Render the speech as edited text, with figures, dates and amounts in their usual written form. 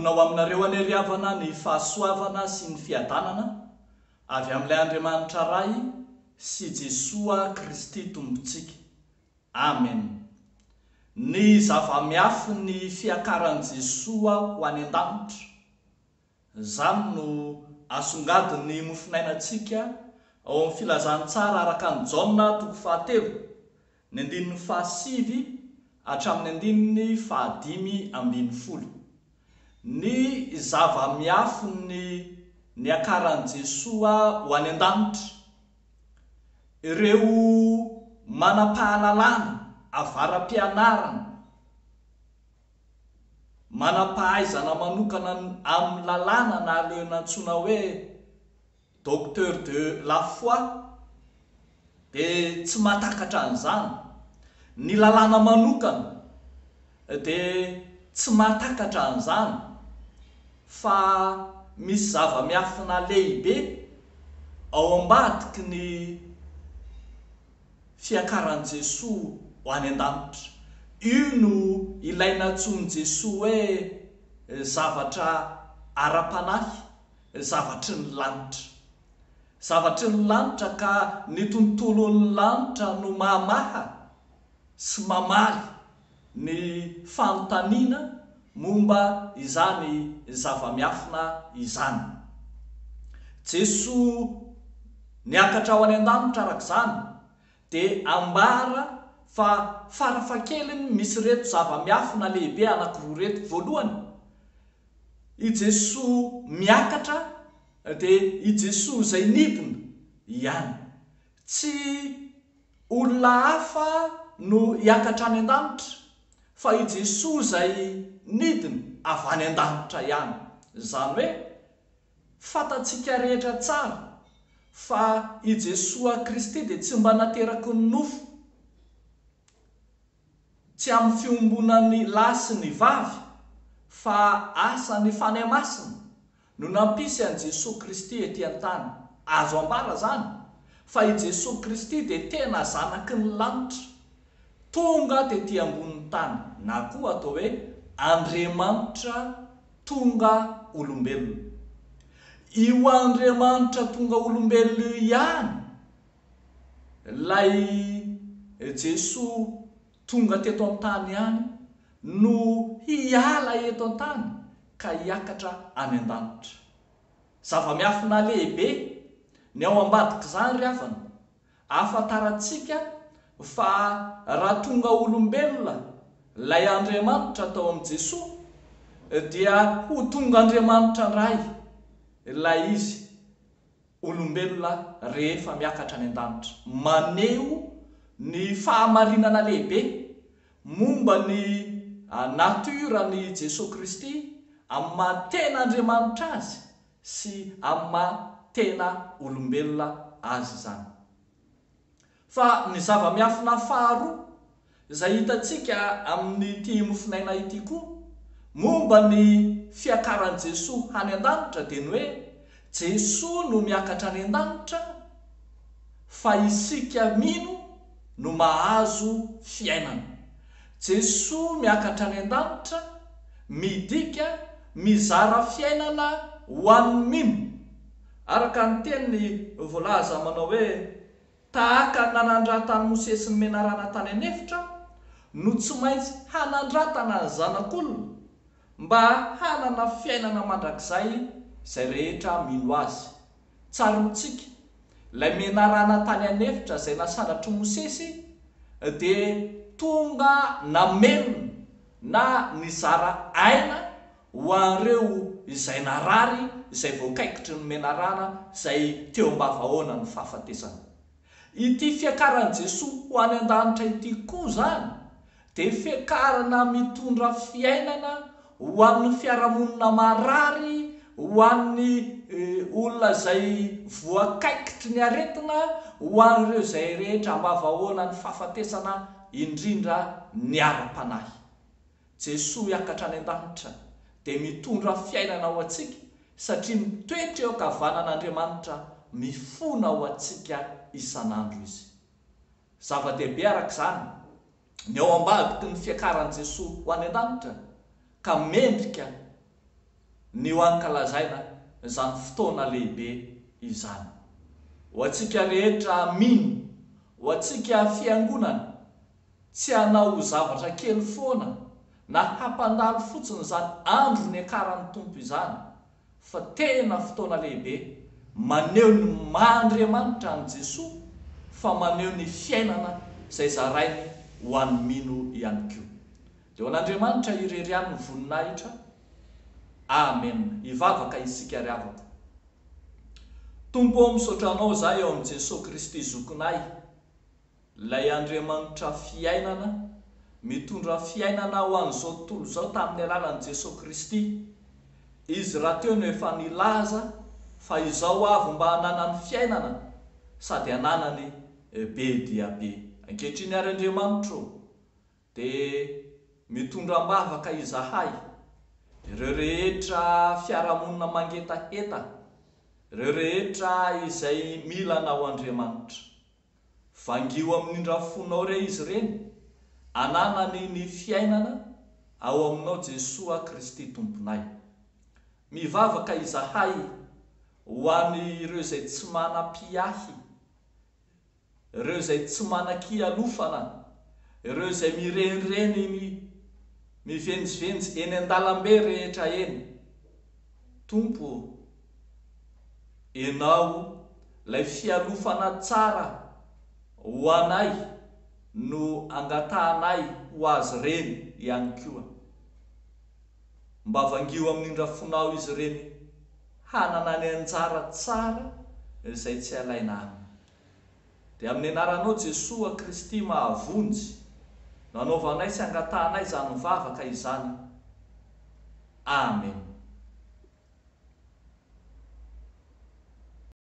Honao aminareo aneriavana ny fahasoavana sy ny fiadanana avy amin'ilay Andriamanitra ray sy Jesoa Kristy tompontsika. Amen. Ny zava-miafy ny fiakaran'i Jesoa ho any an-danitra. Izany no asongadiny mofinainantsika ao amin'ny filazantsara araka ny Jaona 7 ny 1:7 hatramin'ny 5:10. Ny zava-miafy ny akaran'i Jesoa ho any an-danitra. Ireo manam-pahalalana, avaram-pianarana, manam-pahaizana manokana amin'ny lalàna na ilay nantsona hoe docteur de la foi dia tsy mahatakatra an'izany. Ny lalàna manokana dia tsy mahatakatra an'izany, fa misy zava-miafina lehibe ao ambadiky ny fiakaran'i Jesoa ho any an-danitra. Io no ilaina antsoin'i Jesoa hoe zavatra ara-panahy, zavatry ny lanitra. Zavatry ny lanitra ka ny tontolon'ny lanitra no mahamaha sy mamaly ny fanontaniana momba izany zava-miafina izany. Jesoa niakatra ho any an-danitra arak'izany dia ambara fa farafahakeliny misy reto zava-miafina lehibe anankiroa reto. Voalohany, i Jesoa miakatra dia i Jesoa izay nidina ihany. Tsy olona hafa no hiakatra any an-danitra, fa i Jesoa izay nidina avy any an-danitra ihany. Izany hoe fantatsika rehetra tsara fa i Jesoa Kristy dia tsy mba nateraky ny nofo, tsy amin'ny fiombonany lahy sy ny vavy, fa asa ny fanahy masina no nampisy an'i Jesoa Kristy ety an-tany. Azo ambara zany fa i Jesoa Kristy dia tena zanaky ny lanitra, tonga tetỳ ambonin'ny tany, na koa atao hoe Andriamanitra tonga olombelona. Io Andriamanitra tonga olombelona ihany lay Jesoa tonga teto an-tany ihany no hiala eto an-tany ka hiakatra any an-danitra. Zava-miafina lehibe ny ao ambadiky izany ry havana, ahafantarantsika fa raha tonga olombelona lay Andriamanitra tao amin'i Jesoa dia ho tonga Andriamanitra ndray ilay izy olombelona rehefa miakatra any an-danitra. Maneho ny fahamarinana lehibe momba ny natiorany Jesoa Kristy amin'ny mahatena Andriamanitra azy sy amin'ny mahatena olombelona azy izany. Fa ny zava-miafina faharoa izay hitantsika amin'ity mofinaina ity koa momba ny fiakaran'i Jesoa any an-danitra dia ny hoe Jesoa no miakatra any an-danitra fa isika mino no mahazo fiainana. Jesoa miakatra any an-danitra midika mizara fiainana ho an'ny mino. Araka ny teniny voalaza manao hoe tahaka ny nanandratany Mose sy ny menarana tany anefitra no tsy maintsy hanandratana ny zanak'olona mba hanana fiainana mandrakizay izay rehetra mino azy. Tsarontsika ilay menarana tany anefitra izay nasandatry Mosesy dia tonga namelona na nizara aina ho an'ireo izay narary, izay voakaikitry ny menarana izay teo ambavahoana ny fahafatesana. Ity fiakaran'i Jesoa ho any an-danitra ity koa zany dia fiakarana mitondra fiainana ho an'ny fiarahamonina marary, ho an'ny olona izay voakaikitry ny aretina, ho an'ireo izay rehetra ambavahoana ny fahafatesana, indrindra ny ara-panahy. Jesoa hiakatra any an-danitra dia mitondra fiainana ho antsika satria mitoetra eo ankavanan'Andriamanitra mifona ho antsika isan'andro izy. Zava-dehibe arak'izany ny ao ambadiky ny fiakaran'i Jesoa ho any an-danitra ka mendrika ny ho ankalazaina zany fotoana lehibe izany. Ho antsika rehetra mino, ho antsika fiangonana, tsy hanao zavatra kely foana na hampandalo fotsiny zany andro ny akaran'ny tompo izany, fa tena fotoana lehibe maneho ny maha-Andriamanitra ny Jesosy, fa maneho ny fiainana izay zarainy ho an'ny mino ihany koa. Dia ho an'Andriamanitra ireriany ny voninahitra. Amen. Ivavaka isika ry havako. Tompo ao misaotra anao zaho eo amin'i Jesosy Kristy zokinay, ilay Andriamanitra fiainana, mitondra fiainana ho an'izao tontolo izao tamin'ny alalan'i Jesosy Kristy. Izy raha teo no efa nilaza fa izao avy mba hananany fiainana sady hananany be dia be. Ankehitriny ary Andriamanitra dia mitondra-mbavaka izahay ireo rehetra fiarahamonina mangetaheta, ireo rehetra izay mila anao Andriamanitra. Vangio amin'indra fonao re izy ireny, hananany ny fiainana ao aminao Jesosy Kristy tomponay. Mivavaka izahay ho an'ireo izay tsy manam-piahy, ireo izay tsy manan-kialofana, ireo izay mirenireny mivenjivenjy eny an-dalambe rehetra eny. Tompo, ianao ilay fialofana tsara ho anay no angatahanay ho azy ireny ihany koa. Mba vangio amin'indra fonao izy ireny hanana ny anjara tsara izay tsy alaina aminy. Dia amin'ny anaranao Jesosy Kristy mahavonjy, nanaovanay sy angatahanay izany mivavaka izany. Amen.